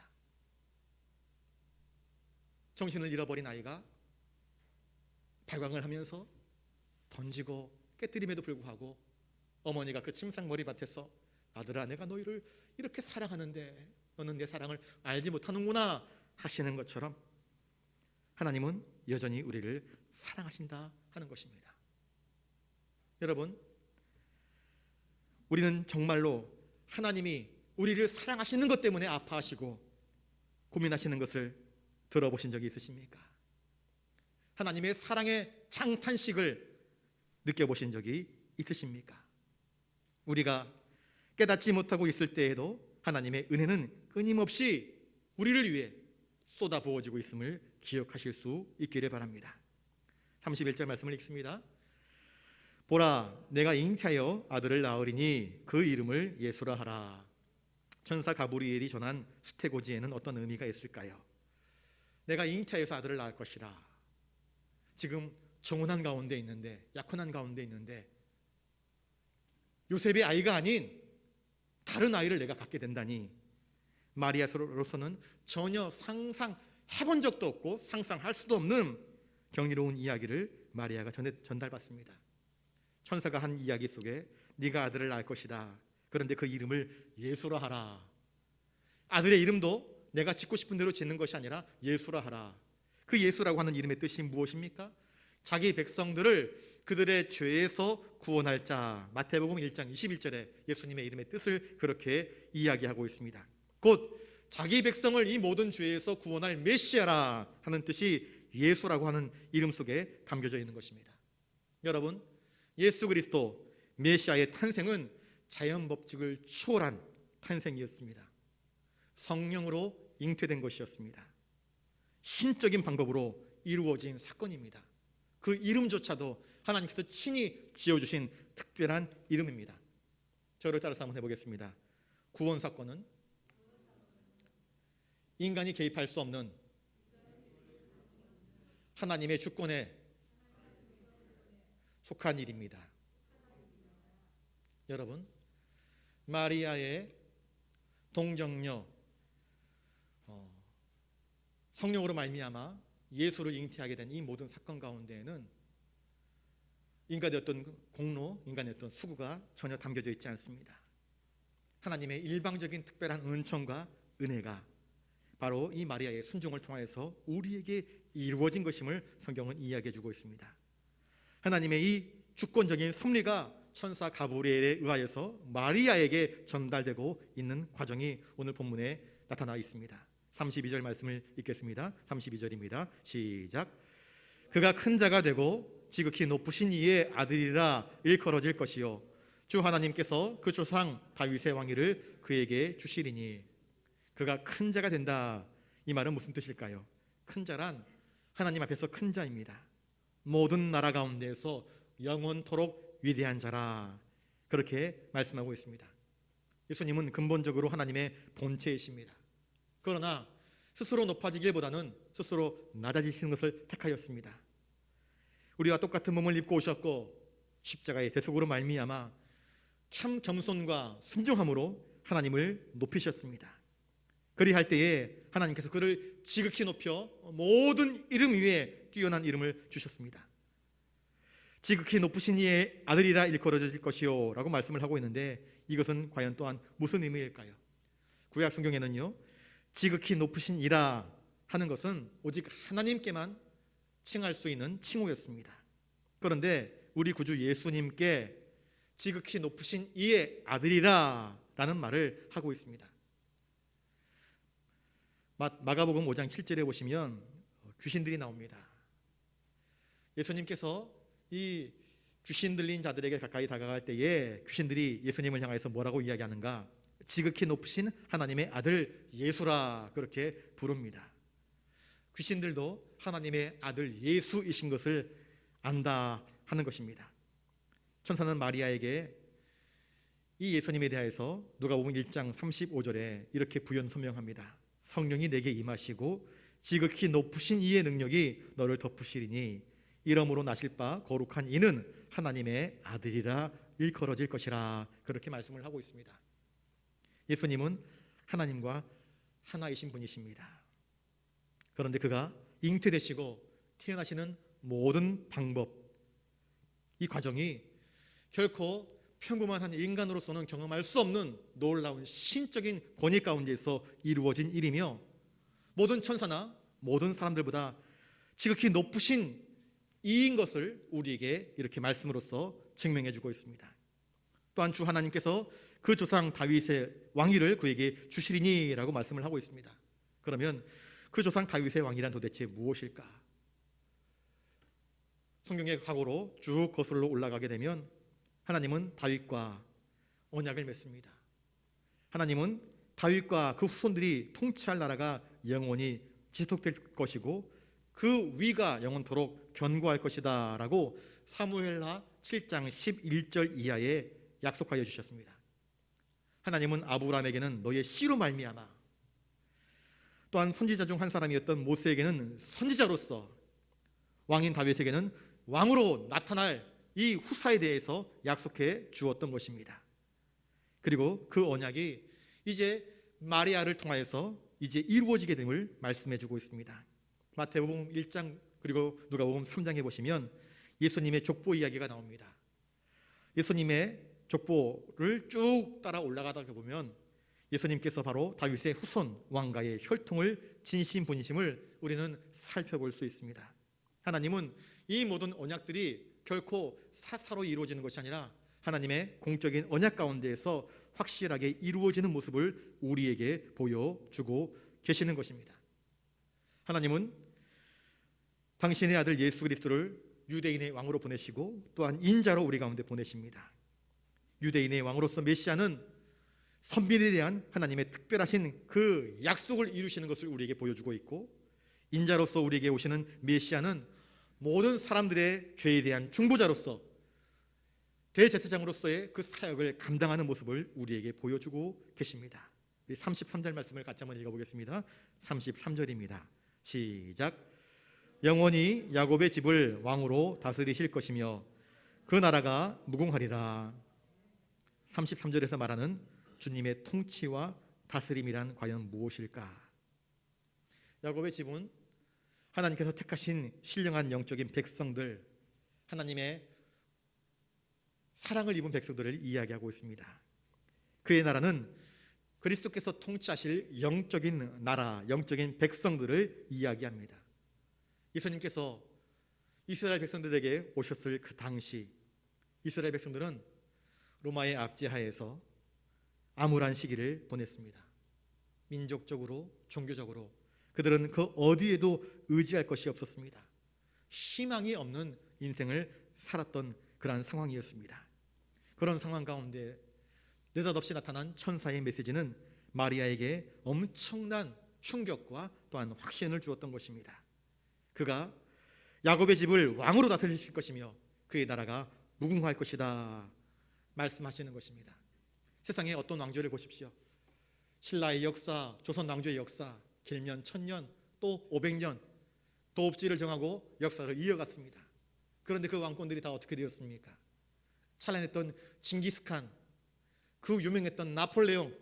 정신을 잃어버린 아이가 발광을 하면서 던지고 깨뜨림에도 불구하고 어머니가 그 침상머리밭에서 아들아, 내가 너희를 이렇게 사랑하는데 너는 내 사랑을 알지 못하는구나 하시는 것처럼 하나님은 여전히 우리를 사랑하신다 하는 것입니다. 여러분, 우리는 정말로 하나님이 우리를 사랑하시는 것 때문에 아파하시고 고민하시는 것을 들어보신 적이 있으십니까? 하나님의 사랑의 장탄식을 느껴보신 적이 있으십니까? 우리가 깨닫지 못하고 있을 때에도 하나님의 은혜는 끊임없이 우리를 위해 쏟아 부어지고 있음을 기억하실 수 있기를 바랍니다. 31절 말씀을 읽습니다. 보라, 내가 잉태하여 아들을 낳으리니 그 이름을 예수라 하라. 천사 가브리엘이 전한 수태고지에는 어떤 의미가 있을까요? 내가 잉태하여서 아들을 낳을 것이라. 지금 정혼한 가운데 있는데, 약혼한 가운데 있는데 요셉의 아이가 아닌 다른 아이를 내가 갖게 된다니, 마리아로서는 전혀 상상해본 적도 없고 상상할 수도 없는 경이로운 이야기를 마리아가 전달받습니다. 천사가 한 이야기 속에 네가 아들을 낳을 것이다. 그런데 그 이름을 예수라 하라. 아들의 이름도 내가 짓고 싶은 대로 짓는 것이 아니라 예수라 하라. 그 예수라고 하는 이름의 뜻이 무엇입니까? 자기 백성들을 그들의 죄에서 구원할 자. 마태복음 1장 21절에 예수님의 이름의 뜻을 그렇게 이야기하고 있습니다. 곧 자기 백성을 이 모든 죄에서 구원할 메시아라 하는 뜻이 예수라고 하는 이름 속에 담겨져 있는 것입니다. 여러분, 예수 그리스도 메시아의 탄생은 자연 법칙을 초월한 탄생이었습니다. 성령으로 잉태된 것이었습니다. 신적인 방법으로 이루어진 사건입니다. 그 이름조차도 하나님께서 친히 지어주신 특별한 이름입니다. 저를 따라서 한번 해보겠습니다. 구원 사건은 인간이 개입할 수 없는 하나님의 주권에 속한 일입니다. 여러분, 마리아의 동정녀 성령으로 말미암아 예수를 잉태하게 된 이 모든 사건 가운데에는 인간의 어떤 공로, 인간의 어떤 수고가 전혀 담겨져 있지 않습니다. 하나님의 일방적인 특별한 은총과 은혜가 바로 이 마리아의 순종을 통하여서 우리에게 이루어진 것임을 성경은 이야기해 주고 있습니다. 하나님의 이 주권적인 섭리가 천사 가브리엘에 의하여서 마리아에게 전달되고 있는 과정이 오늘 본문에 나타나 있습니다. 32절 말씀을 읽겠습니다. 32절입니다. 시작. 그가 큰 자가 되고 지극히 높으신 이의 아들이라 일컬어질 것이요 주 하나님께서 그 조상 다윗의 왕위를 그에게 주시리니. 그가 큰 자가 된다. 이 말은 무슨 뜻일까요? 큰 자란 하나님 앞에서 큰 자입니다. 모든 나라 가운데에서 영원토록 위대한 자라, 그렇게 말씀하고 있습니다. 예수님은 근본적으로 하나님의 본체이십니다. 그러나 스스로 높아지기보다는 스스로 낮아지시는 것을 택하였습니다. 우리와 똑같은 몸을 입고 오셨고 십자가의 대속으로 말미암아 참 겸손과 순종함으로 하나님을 높이셨습니다. 그리할 때에 하나님께서 그를 지극히 높여 모든 이름 위에 뛰어난 이름을 주셨습니다. 지극히 높으신 이의 아들이라 일컬어질 것이요 라고 말씀을 하고 있는데, 이것은 과연 또한 무슨 의미일까요? 구약 성경에는요, 지극히 높으신 이라 하는 것은 오직 하나님께만 칭할 수 있는 칭호였습니다. 그런데 우리 구주 예수님께 지극히 높으신 이의 아들이라 라는 말을 하고 있습니다. 마가복음 5장 7절에 보시면 귀신들이 나옵니다. 예수님께서 이 귀신 들린 자들에게 가까이 다가갈 때에 귀신들이 예수님을 향해서 뭐라고 이야기하는가? 지극히 높으신 하나님의 아들 예수라, 그렇게 부릅니다. 귀신들도 하나님의 아들 예수이신 것을 안다 하는 것입니다. 천사는 마리아에게 이 예수님에 대해서 누가복음 1장 35절에 이렇게 부연 설명합니다. 성령이 내게 임하시고 지극히 높으신 이의 능력이 너를 덮으시리니 이러므로 나실 바 거룩한 이는 하나님의 아들이라 일컬어질 것이라, 그렇게 말씀을 하고 있습니다. 예수님은 하나님과 하나이신 분이십니다. 그런데 그가 잉태되시고 태어나시는 모든 방법, 이 과정이 결코 평범한 한 인간으로서는 경험할 수 없는 놀라운 신적인 권위 가운데서 이루어진 일이며, 모든 천사나 모든 사람들보다 지극히 높으신 이인 것을 우리에게 이렇게 말씀으로써 증명해 주고 있습니다. 또한 주 하나님께서 그 조상 다윗의 왕위를 그에게 주시리니 라고 말씀을 하고 있습니다. 그러면 그 조상 다윗의 왕이란 도대체 무엇일까? 성경의 과거로 쭉 거슬러 올라가게 되면 하나님은 다윗과 언약을 맺습니다. 하나님은 다윗과 그 후손들이 통치할 나라가 영원히 지속될 것이고 그 위가 영원토록 견고할 것이다 라고 사무엘하 7장 11절 이하에 약속하여 주셨습니다. 하나님은 아브라함에게는 너의 씨로 말미암아, 또한 선지자 중 한 사람이었던 모세에게는 선지자로서, 왕인 다윗에게는 왕으로 나타날 이 후사에 대해서 약속해 주었던 것입니다. 그리고 그 언약이 이제 마리아를 통하여서 이제 이루어지게 됨을 말씀해 주고 있습니다. 마태복음 1장 그리고 누가복음 3장에 보시면 예수님의 족보 이야기가 나옵니다. 예수님의 족보를 쭉 따라 올라가다 보면 예수님께서 바로 다윗의 후손 왕가의 혈통을 진심분심을 우리는 살펴볼 수 있습니다. 하나님은 이 모든 언약들이 결코 사사로 이루어지는 것이 아니라 하나님의 공적인 언약 가운데에서 확실하게 이루어지는 모습을 우리에게 보여주고 계시는 것입니다. 하나님은 당신의 아들 예수 그리스도를 유대인의 왕으로 보내시고 또한 인자로 우리 가운데 보내십니다. 유대인의 왕으로서 메시아는 선민에 대한 하나님의 특별하신 그 약속을 이루시는 것을 우리에게 보여주고 있고, 인자로서 우리에게 오시는 메시아는 모든 사람들의 죄에 대한 중보자로서 대제사장으로서의 그 사역을 감당하는 모습을 우리에게 보여주고 계십니다. 33절 말씀을 같이 한번 읽어보겠습니다. 33절입니다. 시작. 영원히 야곱의 집을 왕으로 다스리실 것이며 그 나라가 무궁하리라. 33절에서 말하는 주님의 통치와 다스림이란 과연 무엇일까? 야곱의 집은 하나님께서 택하신 신령한 영적인 백성들, 하나님의 사랑을 입은 백성들을 이야기하고 있습니다. 그의 나라는 그리스도께서 통치하실 영적인 나라, 영적인 백성들을 이야기합니다. 예수님께서 이스라엘 백성들에게 오셨을 그 당시 이스라엘 백성들은 로마의 압제하에서 암울한 시기를 보냈습니다. 민족적으로, 종교적으로 그들은 그 어디에도 의지할 것이 없었습니다. 희망이 없는 인생을 살았던 그러한 상황이었습니다. 그런 상황 가운데 느닷없이 나타난 천사의 메시지는 마리아에게 엄청난 충격과 또한 확신을 주었던 것입니다. 그가 야곱의 집을 왕으로 다스리실 것이며 그의 나라가 무궁할 것이다 말씀하시는 것입니다. 세상에 어떤 왕조를 보십시오. 신라의 역사, 조선 왕조의 역사, 길면 1000년 또 500년 도읍지를 정하고 역사를 이어갔습니다. 그런데 그 왕권들이 다 어떻게 되었습니까? 찬란했던 징기스칸, 그 유명했던 나폴레옹,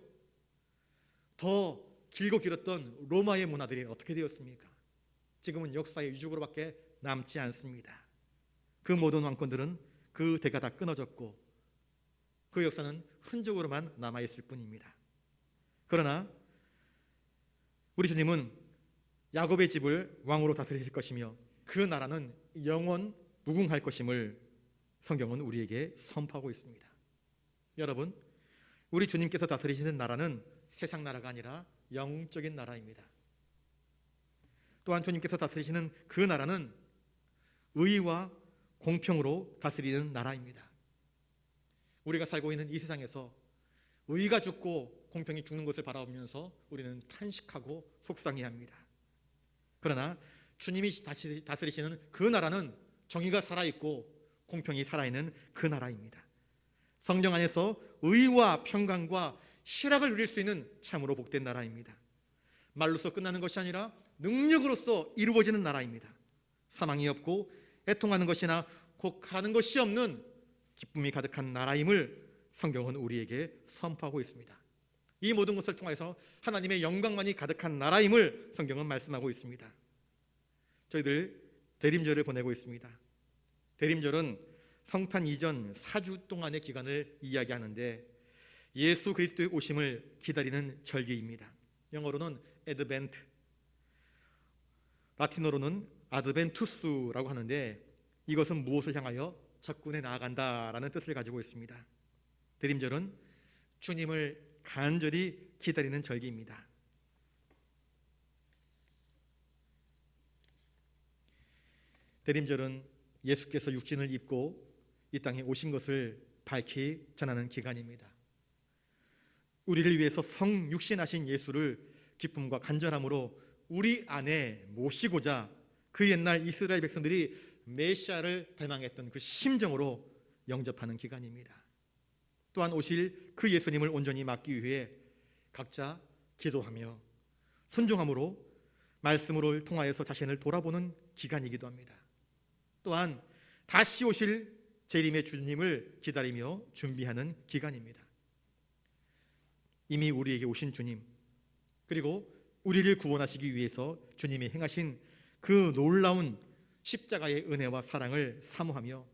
더 길고 길었던 로마의 문화들이 어떻게 되었습니까? 지금은 역사의 유적으로밖에 남지 않습니다. 그 모든 왕권들은 그 대가 다 끊어졌고 그 역사는 흔적으로만 남아있을 뿐입니다. 그러나 우리 주님은 야곱의 집을 왕으로 다스리실 것이며 그 나라는 영원 무궁할 것임을 성경은 우리에게 선포하고 있습니다. 여러분, 우리 주님께서 다스리시는 나라는 세상 나라가 아니라 영적인 나라입니다. 또한 주님께서 다스리시는 그 나라는 의와 공평으로 다스리는 나라입니다. 우리가 살고 있는 이 세상에서 의가 죽고 공평이 죽는 것을 바라보면서 우리는 탄식하고 속상해합니다. 그러나 주님이 다스리시는 그 나라는 정의가 살아있고 공평이 살아있는 그 나라입니다. 성령 안에서 의와 평강과 희락을 누릴 수 있는 참으로 복된 나라입니다. 말로서 끝나는 것이 아니라 능력으로서 이루어지는 나라입니다. 사망이 없고 애통하는 것이나 곡하는 것이 없는 기쁨이 가득한 나라임을 성경은 우리에게 선포하고 있습니다. 이 모든 것을 통해서 하나님의 영광만이 가득한 나라임을 성경은 말씀하고 있습니다. 저희들 대림절을 보내고 있습니다. 대림절은 성탄 이전 4주 동안의 기간을 이야기하는데 예수 그리스도의 오심을 기다리는 절기입니다. 영어로는 애드벤트, 라틴어로는 아드벤투스라고 하는데 이것은 무엇을 향하여 적군에 나아간다라는 뜻을 가지고 있습니다. 대림절은 주님을 간절히 기다리는 절기입니다. 대림절은 예수께서 육신을 입고 이 땅에 오신 것을 밝히 전하는 기간입니다. 우리를 위해서 성육신하신 예수를 기쁨과 간절함으로 우리 안에 모시고자 그 옛날 이스라엘 백성들이 메시아를 대망했던 그 심정으로 영접하는 기간입니다. 또한 오실 그 예수님을 온전히 맞기 위해 각자 기도하며 순종함으로 말씀으로 통하여서 자신을 돌아보는 기간이기도 합니다. 또한 다시 오실 재림의 주님을 기다리며 준비하는 기간입니다. 이미 우리에게 오신 주님, 그리고 우리를 구원하시기 위해서 주님이 행하신 그 놀라운 십자가의 은혜와 사랑을 사모하며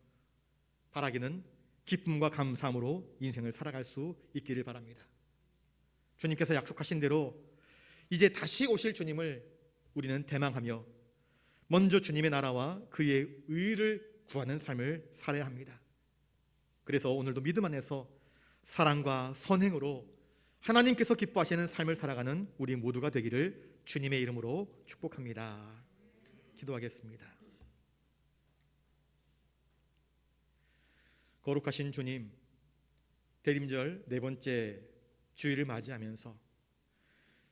바라기는 기쁨과 감사함으로 인생을 살아갈 수 있기를 바랍니다. 주님께서 약속하신 대로 이제 다시 오실 주님을 우리는 대망하며 먼저 주님의 나라와 그의 의를 구하는 삶을 살아야 합니다. 그래서 오늘도 믿음 안에서 사랑과 선행으로 하나님께서 기뻐하시는 삶을 살아가는 우리 모두가 되기를 주님의 이름으로 축복합니다. 기도하겠습니다. 거룩하신 주님, 대림절 네 번째 주일을 맞이하면서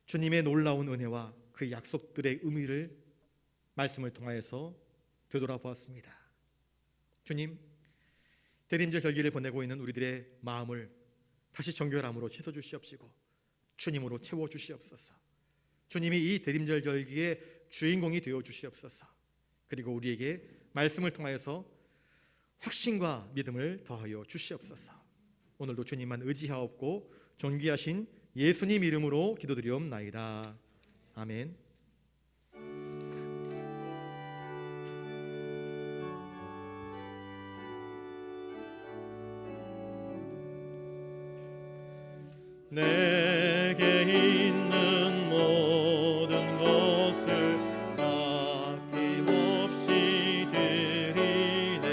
주님의 놀라운 은혜와 그 약속들의 의미를 말씀을 통하여서 되돌아보았습니다. 주님, 대림절 절기를 보내고 있는 우리들의 마음을 다시 정결함으로 씻어주시옵시고 주님으로 채워주시옵소서. 주님이 이 대림절 절기의 주인공이 되어주시옵소서. 그리고 우리에게 말씀을 통하여서 확신과 믿음을 더하여 주시옵소서. 오늘도 주님만 의지하옵고 존귀하신 예수님 이름으로 기도드리옵나이다. 아멘. 내게 있는 모든 것을 아낌없이 드리네.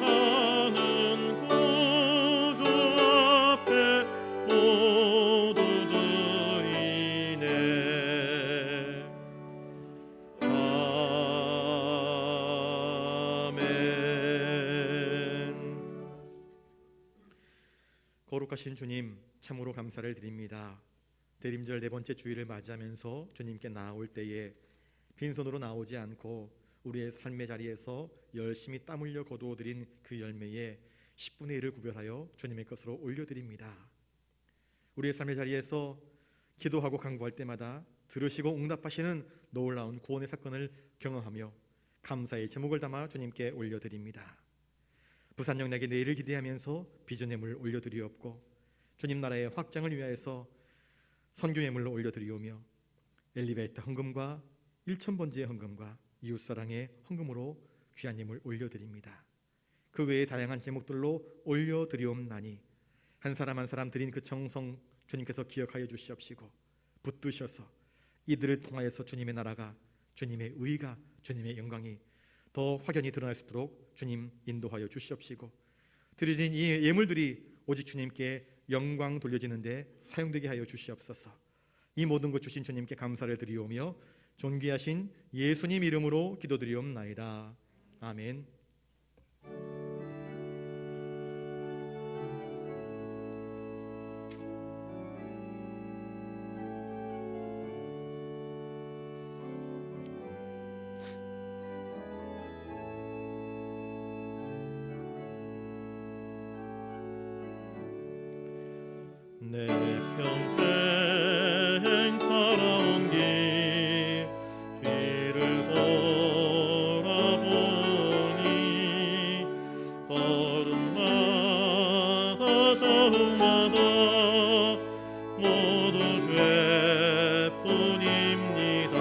사랑하는 구주 앞에 모두 드리네. 아멘. 거룩하신 주님, 참으로 감사를 드립니다. 대림절 네 번째 주일을 맞이하면서 주님께 나아올 때에 빈손으로 나오지 않고 우리의 삶의 자리에서 열심히 땀 흘려 거두어드린 그 열매에 10분의 1을 구별하여 주님의 것으로 올려드립니다. 우리의 삶의 자리에서 기도하고 간구할 때마다 들으시고 응답하시는 놀라운 구원의 사건을 경험하며 감사의 제목을 담아 주님께 올려드립니다. 부산 영락의 내일을 기대하면서 비전 예물 올려드리옵고 주님 나라의 확장을 위하여서 선교 예물로 올려드리오며 엘리베이터 헌금과 1,000번지의 헌금과 이웃사랑의 헌금으로 귀한 예물 올려드립니다. 그 외에 다양한 제목들로 올려드리옵나니 한 사람 한 사람 드린 그 정성 주님께서 기억하여 주시옵시고 붙드셔서 이들을 통하여서 주님의 나라가, 주님의 의가, 주님의 영광이 더 확연히 드러날 수 있도록 주님 인도하여 주시옵시고 드려진 이 예물들이 오직 주님께 영광 돌려지는데 사용되게 하여 주시옵소서. 이 모든 것 주신 주님께 감사를 드리오며 존귀하신 예수님 이름으로 기도드리옵나이다. 아멘. 내 평생 살아온 길 뒤를 돌아보니 걸음마다 저음마다 모두 죄뿐입니다.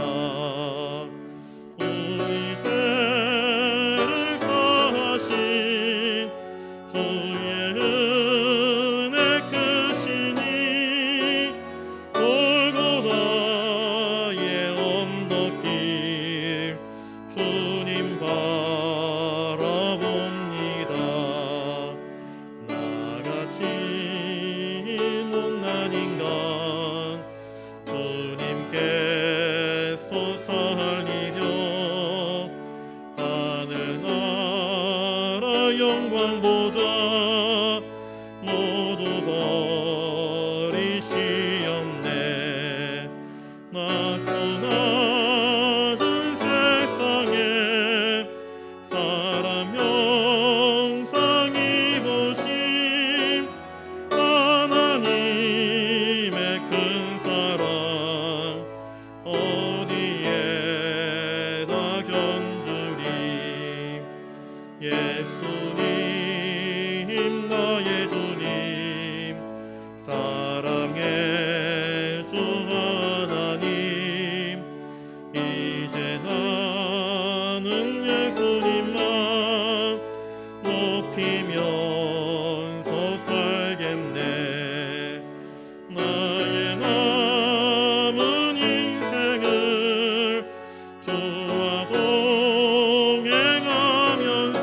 우리 죄를 사하신 주의 은혜 크시니 살리려 하늘나라 영광 보좌 모두 버리시옵네. 낮고 낮은 세상에 사람 형상 입으신 하나님의 큰 사랑 어디에다 견주리. 예수님 나의 주님 사랑의 주 하나님 이제 나는 예수님만 높이면서 살겠네. 나의 남은 인생을 주와 동행하면서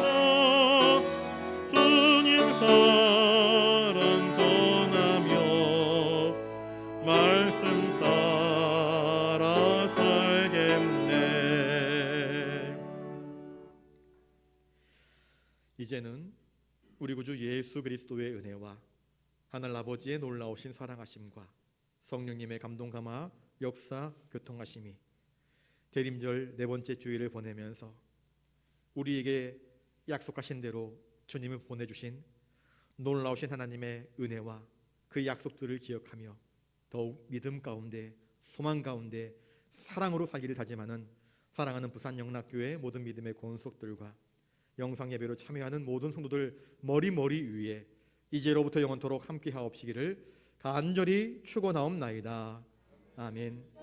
주님 사랑 전하며 말씀 따라 살겠네. 이제는 우리 구주 예수 그리스도의 은혜와 하늘 아버지의 놀라우신 사랑하심과 성령님의 감동 감화 역사 교통하심이 대림절 네 번째 주일을 보내면서 우리에게 약속하신 대로 주님을 보내주신 놀라우신 하나님의 은혜와 그 약속들을 기억하며 더욱 믿음 가운데 소망 가운데 사랑으로 살기를 다짐하는 사랑하는 부산영락교회 모든 믿음의 권속들과 영상 예배로 참여하는 모든 성도들 머리 위에 이제로부터 영원토록 함께 하옵시기를 간절히 축원하옵나이다. 아멘.